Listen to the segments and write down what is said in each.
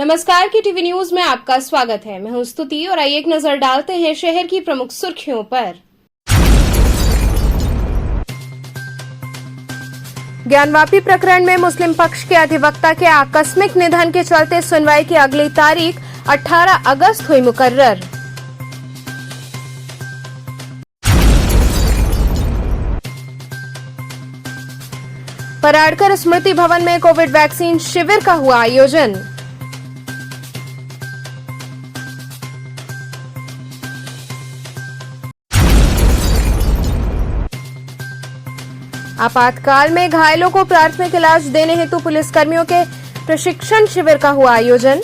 नमस्कार की TV news में आपका स्वागत है। मैं हूं स्तुति और आइए एक नजर डालते हैं शहर की प्रमुख सुर्खियों पर। ज्ञानवापी प्रकरण में मुस्लिम पक्ष के अधिवक्ता के आकस्मिक निधन के चलते सुनवाई की अगली तारीख 18 अगस्त हुई मुकर्रर। पराड़कर स्मृति भवन में कोविड वैक्सीन शिविर का हुआ आयोजन। आपातकाल में घायलों को प्राथमिक इलाज देने हेतु पुलिसकर्मियों के प्रशिक्षण शिविर का हुआ आयोजन।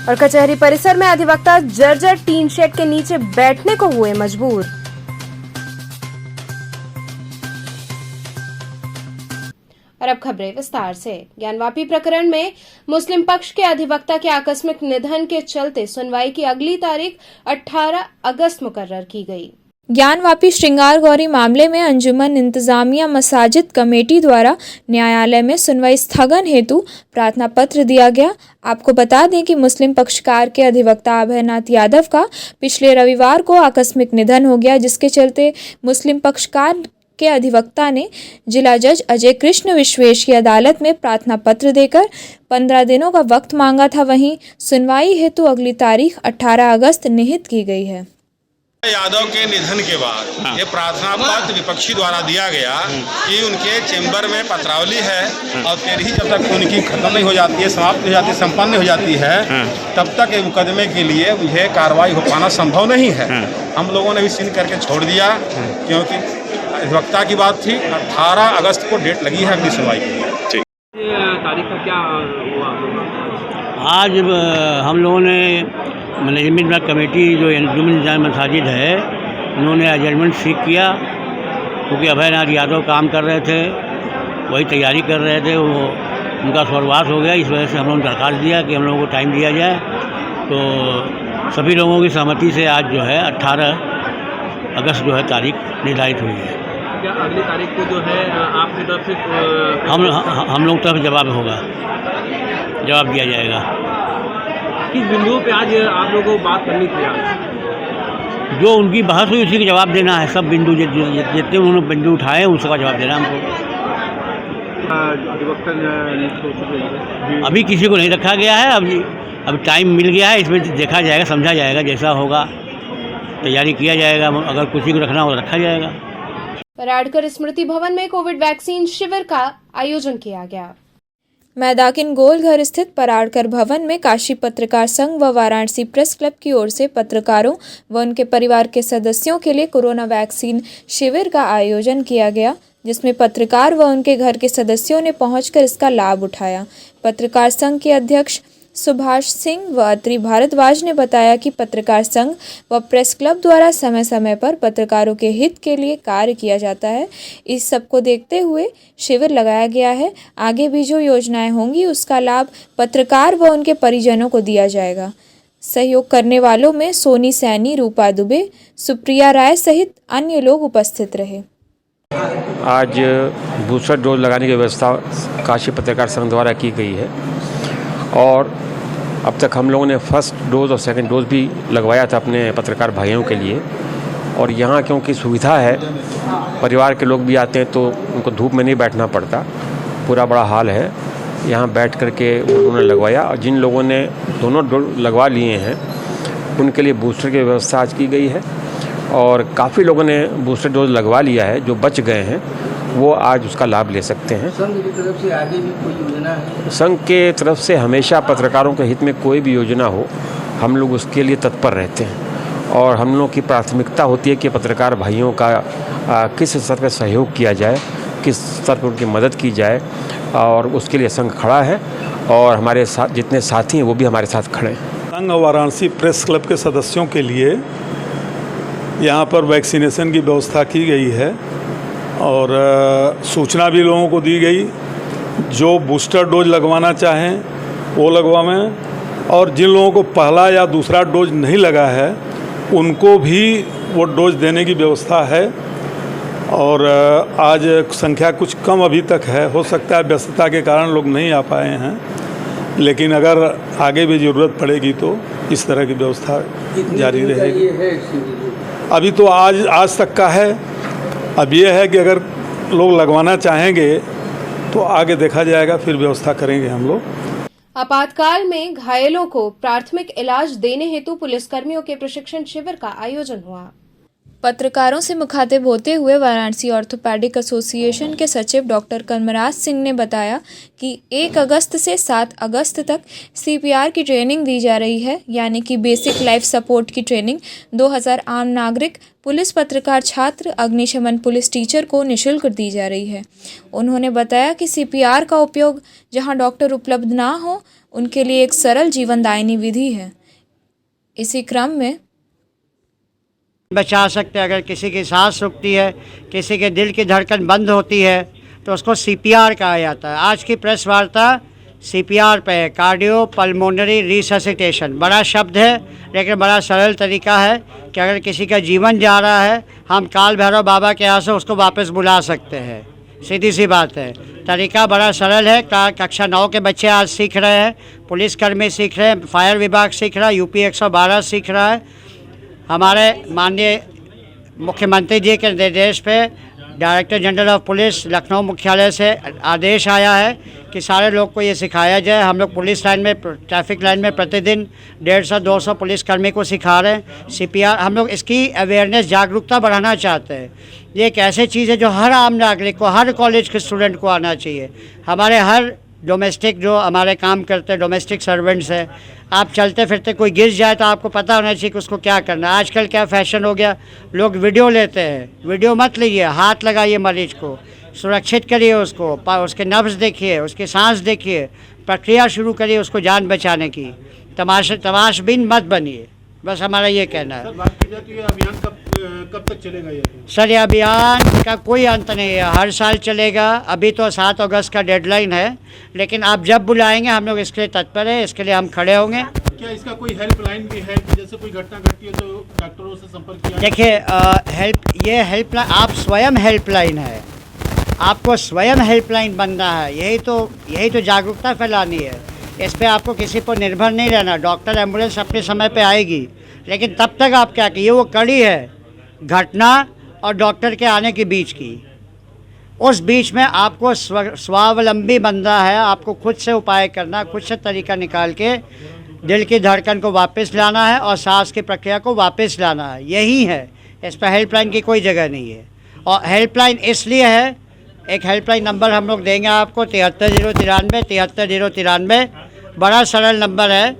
और कचहरी परिसर में अधिवक्ता जर्जर टीन शेड के नीचे बैठने को हुए मजबूर। और अब खबरें विस्तार से। ज्ञानवापी प्रकरण में मुस्लिम पक्ष के अधिवक्ता के आकस्मिक निधन के चलते सुनवाई की अगली तारीख 18 अगस्त मुकर्रर की गई। ज्ञानवापी श्रृंगार गौरी मामले में अंजुमन इंतजामिया मसाजिद कमेटी द्वारा न्यायालय में सुनवाई स्थगन हेतु प्रार्थना पत्र दिया गया। आपको बता दें कि मुस्लिम पक्षकार के अधिवक्ता अभयनाथ यादव का पिछले रविवार को आकस्मिक निधन हो गया, जिसके चलते मुस्लिम पक्षकार के अधिवक्ता ने जिला जज अजय कृष्ण विश्वेश की अदालत में प्रार्थना पत्र देकर 15 दिनों का वक्त मांगा था। वहीं सुनवाई हेतु अगली तारीख 18 अगस्त निहित की गई है। यादव के निधन के बाद ये प्रार्थना पत्र विपक्षी द्वारा दिया गया कि उनके चेंबर में पत्रावली है और फिर ही जब तक उनकी खत्म नहीं हो जाती है, समाप्त हो जाती है, संपन्न हो जाती है, तब तक ये मुकदमे के लिए मुझे कार्रवाई हो पाना संभव नहीं है। हम लोगों ने भी सीन करके छोड़ दिया क्योंकि अधिवक्ता की बात थी। 18 अगस्त को डेट लगी है अगली सुनवाई के लिए। तारीख का क्या हुआ? आज हम लोगों ने मैनेजमेंट कमेटी जो अंजुमन इंतजामिया मसाजिद है, उन्होंने एडजमेंट सीख किया क्योंकि अभयनाथ यादव काम कर रहे थे, वही तैयारी कर रहे थे। वो उनका स्वर्गवास हो गया, इस वजह से हम लोगों ने दरख्वास्त दिया कि हम लोगों को टाइम दिया जाए। तो सभी लोगों की सहमति से आज जो है 18 अगस्त जो है तारीख निर्धारित हुई है। क्या अगली तारीख को जो है आपकी तरफ से हम लोग तरफ जवाब होगा, जवाब दिया जाएगा। किस बिंदु पे आज आप लोगों को बात करनी थी? आज जो उनकी बहस हुई उसी का जवाब देना है। सब बिंदु जितने उन्होंने बिंदु उठाए उसका जवाब देना हमको। अभी किसी को नहीं रखा गया है। अब टाइम मिल गया है, इसमें देखा जाएगा, समझा जाएगा, जैसा होगा तैयारी किया जाएगा। अगर किसी को रखना हो तो रखा जाएगा। पराड़कर स्मृति भवन में कोविड वैक्सीन शिविर का आयोजन किया गया। मैदाकिन गोलघर स्थित पराड़कर भवन में काशी पत्रकार संघ व वाराणसी प्रेस क्लब की ओर से पत्रकारों व उनके परिवार के सदस्यों के लिए कोरोना वैक्सीन शिविर का आयोजन किया गया, जिसमें पत्रकार व उनके घर के सदस्यों ने पहुंचकर इसका लाभ उठाया। पत्रकार संघ के अध्यक्ष सुभाष सिंह व अत्रि भारद्वाज ने बताया कि पत्रकार संघ व प्रेस क्लब द्वारा समय समय पर पत्रकारों के हित के लिए कार्य किया जाता है। इस सब को देखते हुए शिविर लगाया गया है। आगे भी जो योजनाएं होंगी उसका लाभ पत्रकार व उनके परिजनों को दिया जाएगा। सहयोग करने वालों में सोनी सैनी, रूपा दुबे, सुप्रिया राय सहित अन्य लोग उपस्थित रहे। आज बूस्टर डोज लगाने की व्यवस्था काशी पत्रकार संघ द्वारा की गई है और अब तक हम लोगों ने फर्स्ट डोज और सेकंड डोज भी लगवाया था अपने पत्रकार भाइयों के लिए। और यहाँ क्योंकि सुविधा है, परिवार के लोग भी आते हैं तो उनको धूप में नहीं बैठना पड़ता, पूरा बड़ा हाल है, यहाँ बैठ कर के उन्होंने लगवाया। और जिन लोगों ने दोनों डोज लगवा लिए हैं उनके लिए बूस्टर की व्यवस्था आज की गई है और काफ़ी लोगों ने बूस्टर डोज लगवा लिया है। जो बच गए हैं वो आज उसका लाभ ले सकते हैं। संघ की तरफ से आगे भी कोई योजना है? संघ के तरफ से हमेशा पत्रकारों के हित में कोई भी योजना हो हम लोग उसके लिए तत्पर रहते हैं और हम लोग की प्राथमिकता होती है कि पत्रकार भाइयों का किस स्तर पर सहयोग किया जाए, किस स्तर पर उनकी मदद की जाए और उसके लिए संघ खड़ा है और हमारे साथ जितने साथी हैं वो भी हमारे साथ खड़े हैं। संघ वाराणसी प्रेस क्लब के सदस्यों के लिए यहाँ पर वैक्सीनेशन की व्यवस्था की गई है और सूचना भी लोगों को दी गई। जो बूस्टर डोज लगवाना चाहें वो लगवाएं और जिन लोगों को पहला या दूसरा डोज नहीं लगा है उनको भी वो डोज देने की व्यवस्था है। और आज संख्या कुछ कम अभी तक है, हो सकता है व्यस्तता के कारण लोग नहीं आ पाए हैं, लेकिन अगर आगे भी ज़रूरत पड़ेगी तो इस तरह की व्यवस्था जारी रहेगी। अभी तो आज तक का है। अब ये है कि अगर लोग लगवाना चाहेंगे तो आगे देखा जाएगा, फिर व्यवस्था करेंगे हम लोग। आपातकाल में घायलों को प्राथमिक इलाज देने हेतु पुलिसकर्मियों के प्रशिक्षण शिविर का आयोजन हुआ। पत्रकारों से मुखातिब होते हुए वाराणसी ऑर्थोपेडिक एसोसिएशन के सचिव डॉक्टर कर्मराज सिंह ने बताया कि 1 अगस्त से 7 अगस्त तक CPR की ट्रेनिंग दी जा रही है, यानी कि बेसिक लाइफ सपोर्ट की ट्रेनिंग 2000 आम नागरिक, पुलिस, पत्रकार, छात्र, अग्निशमन पुलिस टीचर को निःशुल्क दी जा रही है। उन्होंने बताया कि CPR का उपयोग जहां डॉक्टर उपलब्ध ना हो उनके लिए एक सरल जीवनदायिनी विधि है। इसी क्रम में बचा सकते हैं। अगर किसी की सांस रुकती है, किसी के दिल की धड़कन बंद होती है तो उसको CPR कहा जाता है। आज की प्रेस वार्ता CPR पे है, कार्डियो पल्मोनरी रिससिटेशन। बड़ा शब्द है लेकिन बड़ा सरल तरीका है कि अगर किसी का जीवन जा रहा है, हम काल भैरव बाबा के यहाँ से उसको वापस बुला सकते हैं। सीधी सी बात है, तरीका बड़ा सरल है। कक्षा 9 के बच्चे आज सीख रहे हैं, पुलिसकर्मी सीख रहे हैं, फायर विभाग सीख रहा है, UP 112 सीख रहा है। हमारे माननीय मुख्यमंत्री जी के निर्देश पे director general of police Lucknow मुख्यालय से आदेश आया है कि सारे लोग को ये सिखाया जाए। हम लोग पुलिस लाइन में, ट्रैफिक लाइन में प्रतिदिन 150-200 पुलिसकर्मी को सिखा रहे हैं CPR। हम लोग इसकी अवेयरनेस, जागरूकता बढ़ाना चाहते हैं। ये एक ऐसी चीज़ है जो हर आम नागरिक को, हर कॉलेज के स्टूडेंट को आना चाहिए। हमारे हर डोमेस्टिक जो हमारे काम करते हैं, डोमेस्टिक सर्वेंट्स हैं, आप चलते फिरते कोई गिर जाए तो आपको पता होना चाहिए कि उसको क्या करना है। आजकल क्या फैशन हो गया, लोग वीडियो लेते हैं। वीडियो मत लीजिए, हाथ लगाइए मरीज को, सुरक्षित करिए उसको, उसके नब्ज देखिए, उसकी सांस देखिए, प्रक्रिया शुरू करिए उसको जान बचाने की। तमाशबीन मत बनिए, बस हमारा ये कहना है। अभियान कब तक चलेगा ये? सर, ये अभियान का कोई अंत नहीं है, हर साल चलेगा। अभी तो 7 अगस्त का डेडलाइन है, लेकिन आप जब बुलाएंगे हम लोग इसके लिए तत्पर है, इसके लिए हम खड़े होंगे। क्या इसका कोई हेल्पलाइन भी है कि जैसे कोई घटना घटती है तो डॉक्टरों से संपर्क किया? देखिए, ये हेल्पलाइन आप स्वयं हेल्पलाइन है, आपको स्वयं हेल्पलाइन बनना है। यही तो जागरूकता फैलानी है। इस पर आपको किसी पर निर्भर नहीं रहना। डॉक्टर, एम्बुलेंस अपने समय पे आएगी, लेकिन तब तक आप क्या कीजिए, वो कड़ी है घटना और डॉक्टर के आने के बीच की। उस बीच में आपको स्वावलंबी बनना है, आपको खुद से उपाय करना, खुद से तरीका निकाल के दिल की धड़कन को वापस लाना है और सांस की प्रक्रिया को वापस लाना है। यही है, इस पर हेल्पलाइन की कोई जगह नहीं है। और हेल्पलाइन इसलिए है, एक हेल्पलाइन नंबर हम लोग देंगे आपको 73093 73093। बड़ा सरल नंबर है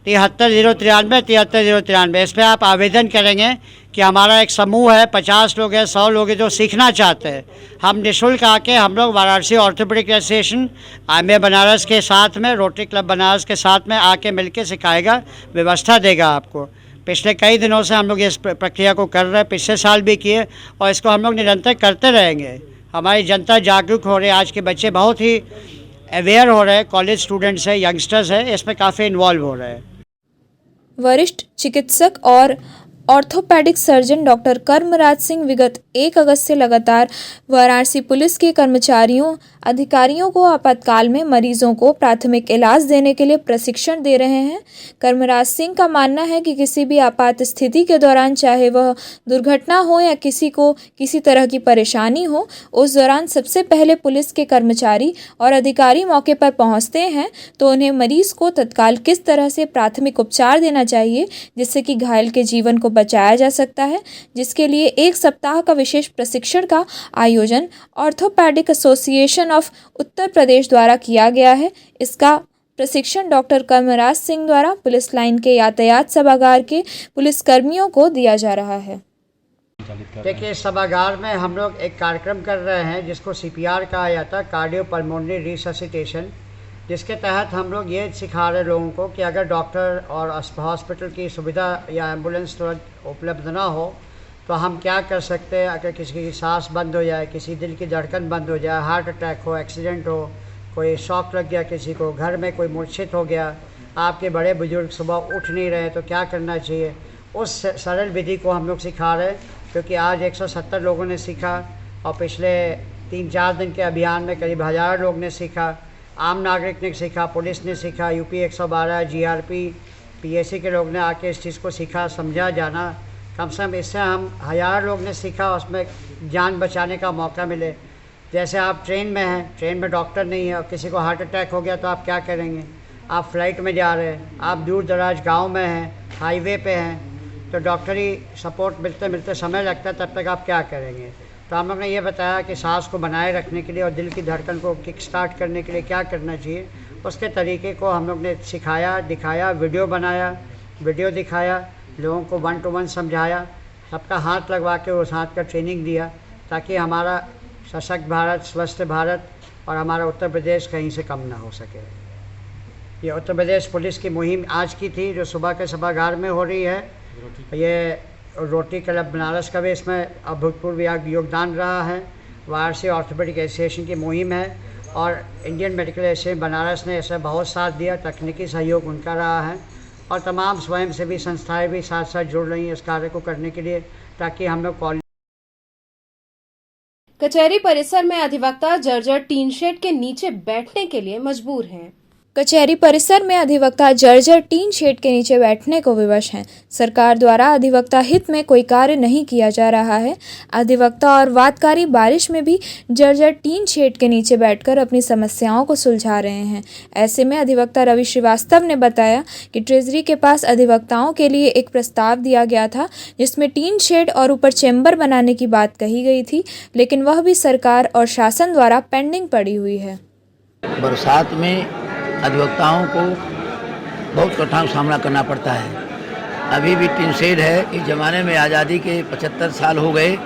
73093 73093। इस पर आप आवेदन करेंगे कि हमारा एक समूह है, 50 लोग हैं, 100 लोग हैं जो सीखना चाहते हैं। हम निःशुल्क आके, हम लोग Varanasi orthopaedic association IMA Banaras के साथ में, रोटरी क्लब बनारस के साथ में आके मिलके सिखाएगा, व्यवस्था देगा आपको। पिछले कई दिनों से हम लोग इस प्रक्रिया को कर रहे हैं, पिछले साल भी किए और इसको हम लोग निरंतर करते रहेंगे। हमारी जनता जागरूक हो रही है, आज के बच्चे बहुत ही अवेयर हो रहे हैं, कॉलेज स्टूडेंट्स हैं, यंगस्टर्स हैं, इसमें काफ़ी इन्वॉल्व हो रहे हैं। वरिष्ठ चिकित्सक और ऑर्थोपेडिक सर्जन डॉक्टर कर्मराज सिंह विगत 1 अगस्त से लगातार वाराणसी पुलिस के कर्मचारियों, अधिकारियों को आपातकाल में मरीजों को प्राथमिक इलाज देने के लिए प्रशिक्षण दे रहे हैं। कर्मराज सिंह का मानना है कि किसी भी आपात स्थिति के दौरान, चाहे वह दुर्घटना हो या किसी को किसी तरह की परेशानी हो, उस दौरान सबसे पहले पुलिस के कर्मचारी और अधिकारी मौके पर पहुंचते हैं तो उन्हें मरीज को तत्काल किस तरह से प्राथमिक उपचार देना चाहिए जिससे कि घायल के जीवन को बचाया जा सकता है, जिसके लिए 1 सप्ताह का विशेष प्रशिक्षण का आयोजन orthopaedic association of Uttar Pradesh द्वारा किया गया है। इसका प्रशिक्षण डॉक्टर कर्मराज सिंह द्वारा पुलिस लाइन के यातायात सभागार के पुलिसकर्मियों को दिया जा रहा है। देखिए, इस सभागार में हम लोग एक कार्यक्रम कर रहे हैं जिसको CPR कहा जाता है, कार्डियो पल्मोनरी रिससिटेशन, जिसके तहत हम लोग ये सिखा रहे लोगों को कि अगर डॉक्टर और हॉस्पिटल की सुविधा या एम्बुलेंस तुरंत उपलब्ध ना हो तो हम क्या कर सकते हैं। अगर किसी की सांस बंद हो जाए, किसी दिल की धड़कन बंद हो जाए, हार्ट अटैक हो, एक्सीडेंट हो, कोई शॉक लग गया किसी को, घर में कोई मूर्छित हो गया, आपके बड़े बुजुर्ग सुबह उठ नहीं रहे तो क्या करना चाहिए, उस सरल विधि को हम लोग सिखा रहे हैं, क्योंकि आज 170 लोगों ने सीखा और पिछले 3-4 दिन के अभियान में करीब 1000 लोग ने सीखा। आम नागरिक ने सीखा, पुलिस ने सीखा, यूपी 112, जीआरपी, पीएससी के लोग ने आके इस चीज़ को सीखा, समझा, जाना। कम से कम इससे हम 1000 लोग ने सीखा, उसमें जान बचाने का मौका मिले। जैसे आप ट्रेन में हैं, ट्रेन में डॉक्टर नहीं है और किसी को हार्ट अटैक हो गया तो आप क्या करेंगे? आप फ्लाइट में जा रहे हैं, आप दूर दराज गाँव में हैं, हाईवे पे हैं, तो डॉक्टरी सपोर्ट मिलते मिलते समय लगता है, तब तक आप क्या करेंगे? तो हम लोग ने ये बताया कि सांस को बनाए रखने के लिए और दिल की धड़कन को किक स्टार्ट करने के लिए क्या करना चाहिए, उसके तरीके को हम लोग ने सिखाया, दिखाया, वीडियो बनाया, वीडियो दिखाया, लोगों को 1 to 1 समझाया, सबका हाथ लगवा के उस हाथ का ट्रेनिंग दिया, ताकि हमारा सशक्त भारत, स्वस्थ भारत और हमारा उत्तर प्रदेश कहीं से कम ना हो सके। ये उत्तर प्रदेश पुलिस की मुहिम आज की थी, जो सुबह के सभागार में हो रही है। ये रोटरी क्लब बनारस का भी इसमें अभूतपूर्व योगदान रहा है। वाराणसी ऑर्थोपेडिक एसोसिएशन की मुहिम है और इंडियन मेडिकल एसोसिएशन बनारस ने इसे बहुत साथ दिया, तकनीकी सहयोग उनका रहा है और तमाम स्वयंसेवी संस्थाएं भी साथ साथ जुड़ रही हैं इस कार्य को करने के लिए, ताकि हम लोग कचहरी परिसर में अधिवक्ता जर्जर टीन शेड के नीचे बैठने के लिए मजबूर हैं। कचहरी परिसर में अधिवक्ता जर्जर टीन शेड के नीचे बैठने को विवश हैं। सरकार द्वारा अधिवक्ता हित में कोई कार्य नहीं किया जा रहा है। अधिवक्ता और वादकारी बारिश में भी जर्जर टीन शेड के नीचे बैठकर अपनी समस्याओं को सुलझा रहे हैं। ऐसे में अधिवक्ता रवि श्रीवास्तव ने बताया कि ट्रेजरी के पास अधिवक्ताओं के लिए एक प्रस्ताव दिया गया था, जिसमें टीन शेड और ऊपर चैम्बर बनाने की बात कही गई थी, लेकिन वह भी सरकार और शासन द्वारा पेंडिंग पड़ी हुई है। बरसात में अधिवक्ताओं को बहुत कठिनाई का सामना करना पड़ता है। अभी भी टीन शेड है। इस ज़माने में आज़ादी के 75 साल हो गए,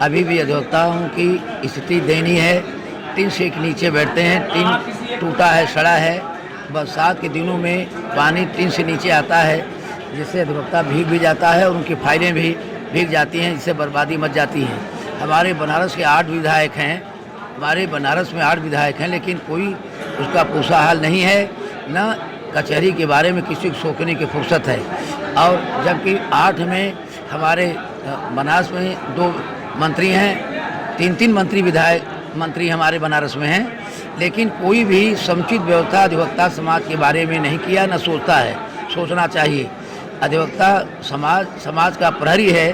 अभी भी अधिवक्ताओं की स्थिति दयनीय है। टीन शेड के नीचे बैठते हैं, टीन टूटा है, सड़ा है। बरसात के दिनों में पानी टीन से नीचे आता है, जिससे अधिवक्ता भीग भी जाता है और उनकी फाइलें भी भीग जाती हैं, जिससे बर्बादी मच जाती है। हमारे बनारस के 8 विधायक हैं, हमारे बनारस में 8 विधायक हैं, लेकिन कोई उसका पूछा हाल नहीं है, न कचहरी के बारे में किसी को सोचने की फुर्सत है। और जबकि 8 में हमारे बनारस में 2 मंत्री हैं, 3-3 मंत्री हमारे बनारस में हैं, लेकिन कोई भी समुचित व्यवस्था अधिवक्ता समाज के बारे में नहीं किया, न सोचता है। सोचना चाहिए। अधिवक्ता समाज का प्रहरी है।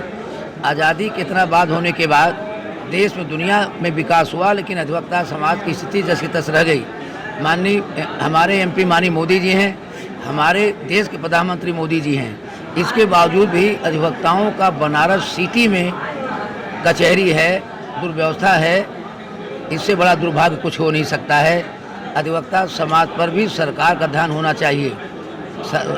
आज़ादी के इतना बाद होने के बाद देश में, दुनिया में विकास हुआ, लेकिन अधिवक्ता समाज की स्थिति जैसी तस रह गई। माननीय हमारे एमपी माननीय मोदी जी हैं, हमारे देश के प्रधानमंत्री मोदी जी हैं, इसके बावजूद भी अधिवक्ताओं का बनारस सिटी में कचहरी है, दुर्व्यवस्था है। इससे बड़ा दुर्भाग्य कुछ हो नहीं सकता है। अधिवक्ता समाज पर भी सरकार का ध्यान होना चाहिए।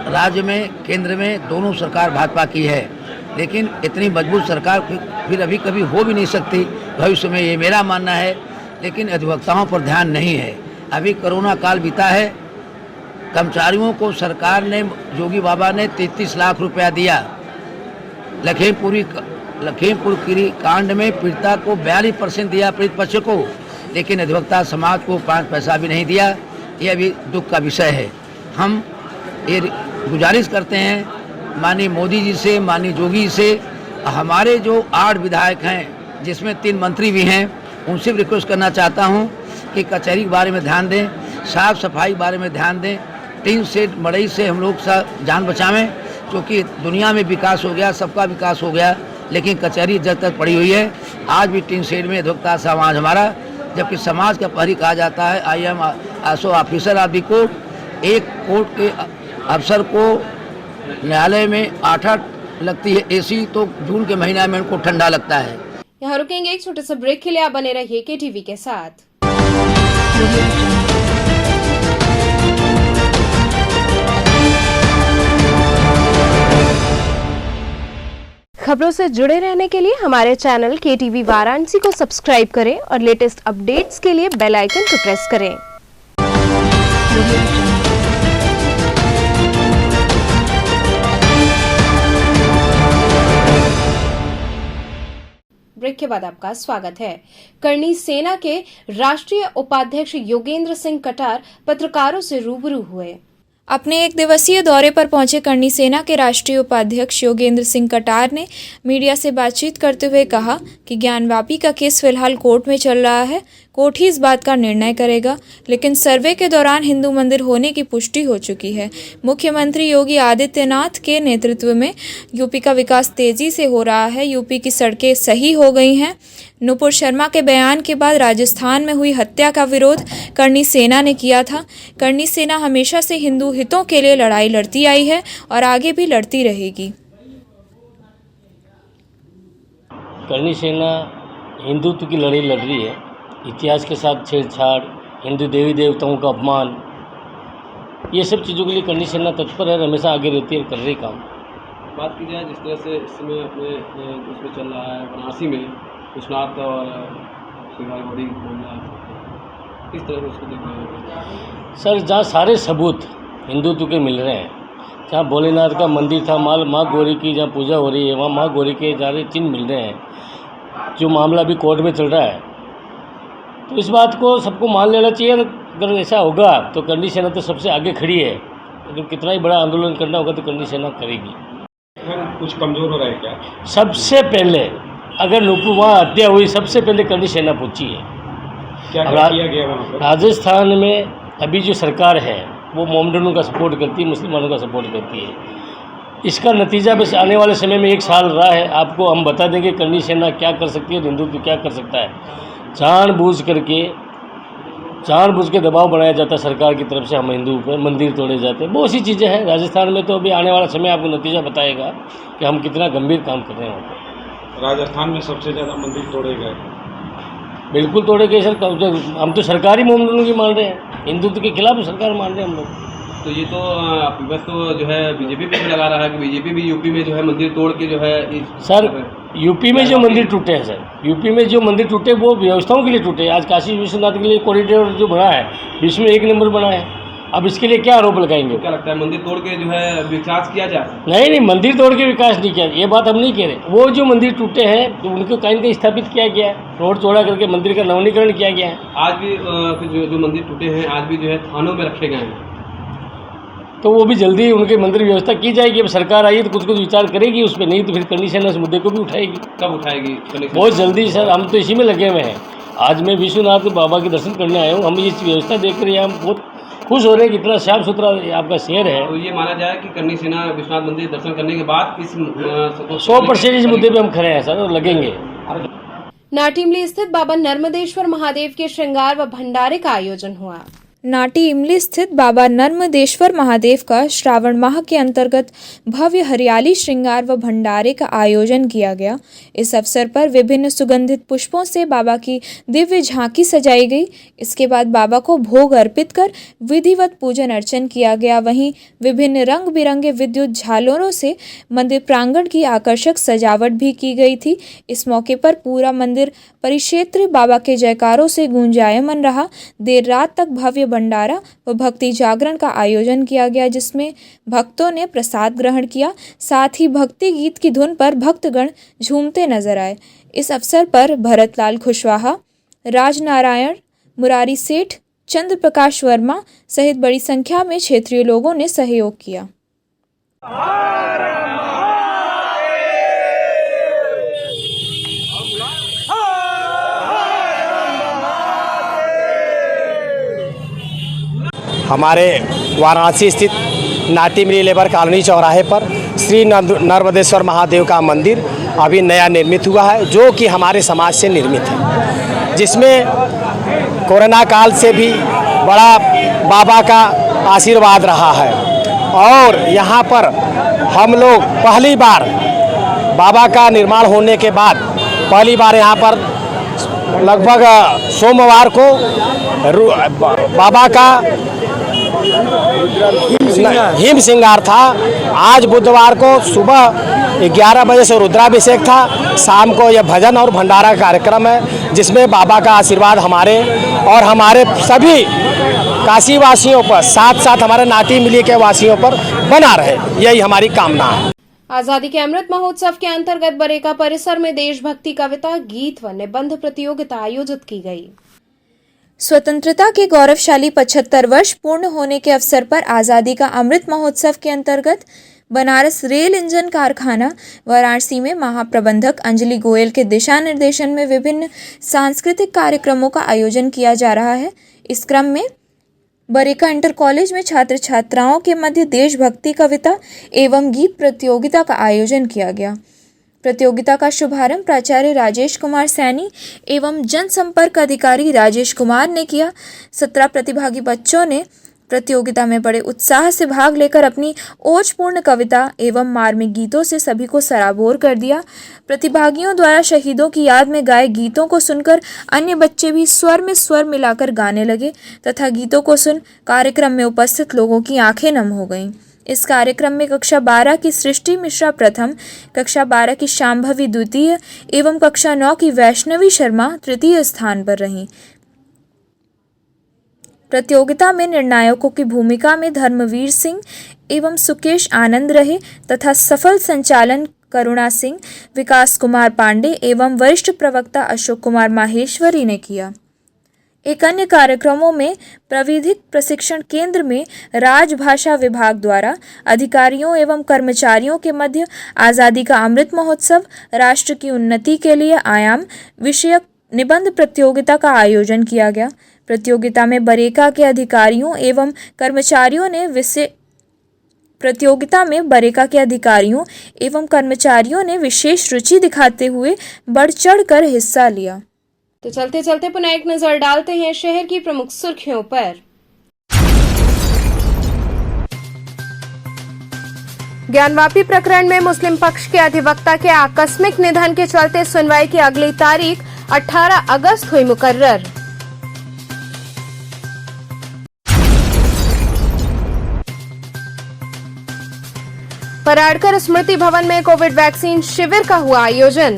राज्य में, केंद्र में दोनों सरकार भाजपा की है, लेकिन इतनी मजबूत सरकार फिर अभी कभी हो भी नहीं सकती भविष्य में, ये मेरा मानना है। लेकिन अधिवक्ताओं पर ध्यान नहीं है। अभी कोरोना काल बीता है, कर्मचारियों को सरकार ने, योगी बाबा ने 33 लाख रुपया दिया। लखीमपुर खीरी कांड में पीड़िता को 42% दिया, पीड़ित पक्ष को, लेकिन अधिवक्ता समाज को 5 पैसा भी नहीं दिया। ये भी दुख का विषय है। हम ये गुजारिश करते हैं माननीय मोदी जी से, माननीय योगी से, हमारे जो 8 विधायक हैं, जिसमें 3 मंत्री भी हैं, उनसे भी रिक्वेस्ट करना चाहता हूं कि कचहरी के बारे में ध्यान दें, साफ सफाई के बारे में ध्यान दें। टीन शेड मड़ई से हम लोग जान बचावें, क्योंकि दुनिया में विकास हो गया, सबका विकास हो गया, लेकिन कचहरी जब तक पड़ी हुई है। आज भी टीन शेड में अधिवक्ता समाज हमारा, जबकि समाज का प्रहरी कहा जाता है। आई एम आसो ऑफिसर ऑफ द कोर्ट। एक कोर्ट के अफसर को न्यायालय में 8 लगती है एसी, तो जून के महीना में उनको ठंडा लगता है। यहाँ रुकेंगे एक छोटे से ब्रेक के लिए। आप बने रहिए केटीवी के साथ। खबरों से जुड़े रहने के लिए हमारे चैनल केटीवी वाराणसी को सब्सक्राइब करें और लेटेस्ट अपडेट्स के लिए बेल आइकन को प्रेस करें। ब्रेक के बाद आपका स्वागत है। करनी सेना के राष्ट्रीय उपाध्यक्ष योगेंद्र सिंह कटार पत्रकारों से रूबरू हुए। अपने एक दिवसीय दौरे पर पहुंचे करनी सेना के राष्ट्रीय उपाध्यक्ष योगेंद्र सिंह कटार ने मीडिया से बातचीत करते हुए कहा कि ज्ञानवापी का केस फिलहाल कोर्ट में चल रहा है। कोर्ट ही इस बात का निर्णय करेगा, लेकिन सर्वे के दौरान हिंदू मंदिर होने की पुष्टि हो चुकी है। मुख्यमंत्री योगी आदित्यनाथ के नेतृत्व में यूपी का विकास तेजी से हो रहा है। यूपी की सड़कें सही हो गई हैं। नुपुर शर्मा के बयान के बाद राजस्थान में हुई हत्या का विरोध करनी सेना ने किया था। करनी सेना हमेशा से हिंदू हितों के लिए लड़ाई लड़ती आई है और आगे भी लड़ती रहेगी। करनी सेना हिंदुत्व की लड़ाई लड़ रही है। इतिहास के साथ छेड़छाड़, हिंदू देवी देवताओं का अपमान, ये सब चीज़ों के लिए करनी सेना तत्पर है, हमेशा आगे रहती है, कर रही काम। बात की जाए जिस तरह से इस समय अपने उसमें चल रहा है वाराणसी में विश्वनाथ और शिवाजी मामला, किस तरह से उसको देख रहे हैं? सर, जहाँ सारे सबूत हिंदुत्व के मिल रहे हैं, जहाँ भोलेनाथ का मंदिर था, माँ गौरी की जहाँ पूजा हो रही है, वहाँ माँ गौरी के सारे चिन्ह मिल रहे हैं, जो मामला भी कोर्ट में चल रहा है, तो इस बात को सबको मान लेना चाहिए। अगर ऐसा होगा तो करनी सेना तो सबसे आगे खड़ी है। अगर कितना ही बड़ा आंदोलन करना होगा तो करनी सेना करेगी। कुछ कमज़ोर हो रहा है क्या? सबसे पहले अगर नुपुर वहाँ हत्या हुई, सबसे पहले करनी सेना पहुँची है। क्या किया गया वहाँ पर? राजस्थान में अभी जो सरकार है वो मोमडनों का सपोर्ट करती है, मुसलमानों का सपोर्ट करती है। इसका नतीजा बस आने वाले समय में 1 साल रहा है। आपको हम बता देंगे करनी सेना क्या कर सकती है, हिंदुत्व क्या कर सकता है। जानबूझ के दबाव बनाया जाता है सरकार की तरफ से, हम हिंदू पर मंदिर तोड़े जाते हैं, बहुत सी चीज़ें हैं राजस्थान में। तो अभी आने वाला समय आपको नतीजा बताएगा कि हम कितना गंभीर काम कर रहे हैं। राजस्थान में सबसे ज़्यादा मंदिर तोड़े गए। बिल्कुल तोड़े गए सर। हम तो सरकारी मोमडनों की मान रहे हैं, हिंदुत्व के खिलाफ सरकार मान रहे हैं हम लोग। तो ये तो बस तो जो है बीजेपी पे भी लगा रहा है कि बीजेपी भी यूपी में जो है मंदिर तोड़ के जो है सर, यूपी में जो मंदिर टूटे हैं सर, यूपी में जो मंदिर टूटे वो व्यवस्थाओं के लिए टूटे। आज काशी विश्वनाथ के लिए कॉरिडोर जो बना है, विश्व में 1 नंबर बना है। अब इसके लिए क्या आरोप लगाएंगे? क्या लगता है मंदिर तोड़ के जो है विकास किया जाए? नहीं, मंदिर तोड़ के विकास नहीं किया, ये बात हम नहीं कह रहे। वो जो मंदिर टूटे हैं तो उनको कहीं कहीं स्थापित किया गया है, रोड चौड़ा करके मंदिर का नवीनीकरण किया गया है। आज भी जो मंदिर टूटे हैं आज भी जो है थानों में रखे गए हैं, तो वो भी जल्दी उनके मंदिर व्यवस्था की जाएगी। अब सरकार आई है तो कुछ विचार करेगी उस पर, नहीं तो फिर करनी सेना उस मुद्दे को भी उठाएगी। कब उठाएगी? बहुत जल्दी सर, हम तो इसी में लगे हुए हैं। आज मैं विश्वनाथ बाबा के दर्शन करने आया हूँ, हम इस व्यवस्था देख कर हम बहुत खुश हो रहे हैं कि इतना साफ सुथरा आपका शहर है। तो ये माना जाए कि करनी सेना विश्वनाथ मंदिर दर्शन करने के बाद इस 100% इस मुद्दे पे हम खड़े हैं सर, और लगेंगे। नाटी स्थित बाबा नर्मदेश्वर महादेव के श्रृंगार व भंडारे का आयोजन हुआ। नाटी इमली स्थित बाबा नर्मदेश्वर महादेव का श्रावण माह के अंतर्गत भव्य हरियाली श्रृंगार व भंडारे का आयोजन किया गया। इस अवसर पर विभिन्न सुगंधित पुष्पों से बाबा की दिव्य झांकी सजाई गई। इसके बाद बाबा को भोग अर्पित कर विधिवत पूजन अर्चन किया गया। वहीं विभिन्न रंग बिरंगे विद्युत झालरों से मंदिर प्रांगण की आकर्षक सजावट भी की गई थी। इस मौके पर पूरा मंदिर परिक्षेत्र बाबा के जयकारों से गूंजायमान रहा। देर रात तक भव्य भंडारा व भक्ति जागरण का आयोजन किया गया, जिसमें भक्तों ने प्रसाद ग्रहण किया। साथ ही भक्ति गीत की धुन पर भक्तगण झूमते नजर आए। इस अवसर पर भरतलाल कुशवाहा, राजनारायण, मुरारी सेठ, चंद्र प्रकाश वर्मा सहित बड़ी संख्या में क्षेत्रीय लोगों ने सहयोग किया। हमारे वाराणसी स्थित नाटी मिली लेबर कॉलोनी चौराहे पर श्री नर्मदेश्वर महादेव का मंदिर अभी नया निर्मित हुआ है, जो कि हमारे समाज से निर्मित है, जिसमें कोरोना काल से भी बड़ा बाबा का आशीर्वाद रहा है। और यहाँ पर हम लोग पहली बार बाबा का निर्माण होने के बाद पहली बार यहाँ पर लगभग सोमवार को बाबा का हिम श्रृंगार था। आज बुधवार को सुबह 11 बजे से रुद्राभिषेक था। शाम को यह भजन और भंडारा कार्यक्रम है, जिसमें बाबा का आशीर्वाद हमारे और हमारे सभी काशी वासियों पर, साथ साथ हमारे नाटी मिली के वासियों पर बना रहे, यही हमारी कामना है। आजादी के अमृत महोत्सव के अंतर्गत बरेका परिसर में देशभक्ति कविता, गीत व निबंध प्रतियोगिता आयोजित की गई। स्वतंत्रता के गौरवशाली 75 वर्ष पूर्ण होने के अवसर पर आज़ादी का अमृत महोत्सव के अंतर्गत बनारस रेल इंजन कारखाना वाराणसी में महाप्रबंधक अंजलि गोयल के दिशा निर्देशन में विभिन्न सांस्कृतिक कार्यक्रमों का आयोजन किया जा रहा है। इस क्रम में बरेका इंटर कॉलेज में छात्र छात्राओं के मध्य देशभक्ति कविता एवं गीत प्रतियोगिता का आयोजन किया गया। प्रतियोगिता का शुभारंभ प्राचार्य राजेश कुमार सैनी एवं जनसंपर्क अधिकारी राजेश कुमार ने किया। 17 प्रतिभागी बच्चों ने प्रतियोगिता में बड़े उत्साह से भाग लेकर अपनी ओजपूर्ण कविता एवं मार्मिक गीतों से सभी को सराबोर कर दिया। प्रतिभागियों द्वारा शहीदों की याद में गाए गीतों को सुनकर अन्य बच्चे भी स्वर में स्वर मिलाकर गाने लगे तथा गीतों को सुन कार्यक्रम में उपस्थित लोगों की आंखें नम हो गईं। इस कार्यक्रम में कक्षा 12 की सृष्टि मिश्रा प्रथम, कक्षा 12 की शांभवी द्वितीय एवं कक्षा 9 की वैष्णवी शर्मा तृतीय स्थान पर रहीं। प्रतियोगिता में निर्णायकों की भूमिका में धर्मवीर सिंह एवं सुकेश आनंद रहे तथा सफल संचालन करुणा सिंह, विकास कुमार पांडे एवं वरिष्ठ प्रवक्ता अशोक कुमार माहेश्वरी ने किया। एक अन्य कार्यक्रमों में प्रविधिक प्रशिक्षण केंद्र में राजभाषा विभाग द्वारा अधिकारियों एवं कर्मचारियों के मध्य आज़ादी का अमृत महोत्सव राष्ट्र की उन्नति के लिए आयाम विषयक निबंध प्रतियोगिता का आयोजन किया गया। प्रतियोगिता में बरेका के अधिकारियों एवं कर्मचारियों ने विशेष रुचि दिखाते हुए बढ़ चढ़ कर हिस्सा लिया। तो चलते चलते पुनः एक नजर डालते हैं शहर की प्रमुख सुर्खियों पर। ज्ञानवापी प्रकरण में मुस्लिम पक्ष के अधिवक्ता के आकस्मिक निधन के चलते सुनवाई की अगली तारीख 18 अगस्त हुई मुकर्रर। पराड़कर स्मृति भवन में कोविड वैक्सीन शिविर का हुआ आयोजन।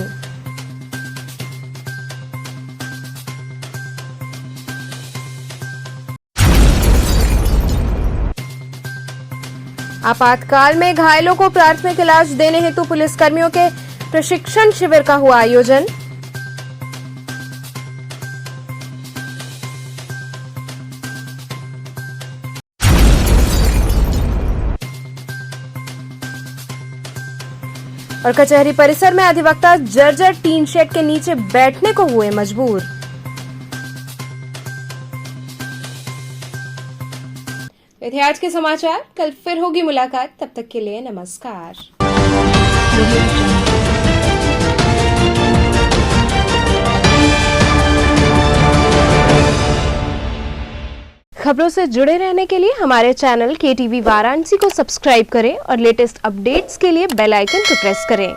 आपातकाल में घायलों को प्राथमिक इलाज देने हेतु पुलिसकर्मियों के प्रशिक्षण शिविर का हुआ आयोजन। और कचहरी परिसर में अधिवक्ता जर्जर टीन शेड के नीचे बैठने को हुए मजबूर। ये थे आज के समाचार। कल फिर होगी मुलाकात, तब तक के लिए नमस्कार। खबरों से जुड़े रहने के लिए हमारे चैनल KTV वाराणसी को सब्सक्राइब करें और लेटेस्ट अपडेट्स के लिए बेल आइकन को प्रेस करें।